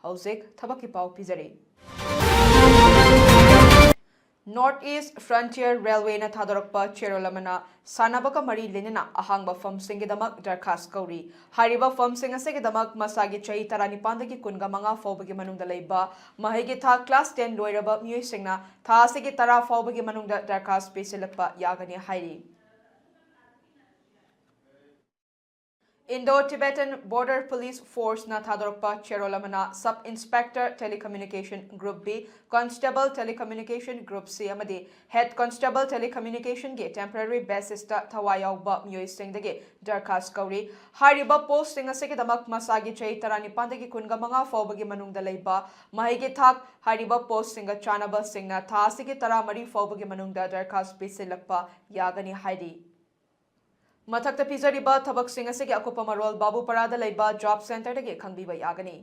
हौजिक थबक की पाव पिजरी। North east frontier railway न थादरकपा चेरोल अमना सानाबका मरी लेनना अहांगबा फर्मसिंगदमक दरखास्त कौरी हारिबा फर्मसिंग असेगदमक मसागी चही 19 कुनगा फौबगी मनुंगदा लेबा महैगी था क्लास 10 लोइरबा मियोइसिंगना था असेगी 10 फौबगी मनुंगदा दरखास्त पेसिलकपा यागनी हाइरी। Indo-Tibetan Border Police Force na thadorpa Cherolamana Sub Inspector Telecommunication Group B, Constable Telecommunication Group C amadi Head Constable Telecommunication ge temporary basis ta thawayawba miyoi singdage darkhas kauri hariba post sing ase ke damak masagi chei 19 dagi kunga manga fawbagi manungda leiba mahige thak hariba post singa chanaba singna tha ase ke 13 fawbagi manungda darkhas pisilakpa yagani hairi। मथक्ता पिजरिबा थबक Singh असिगे अकुपा Marol बाबू परादा लेबा job centre दगे खंगबीबा यागनी।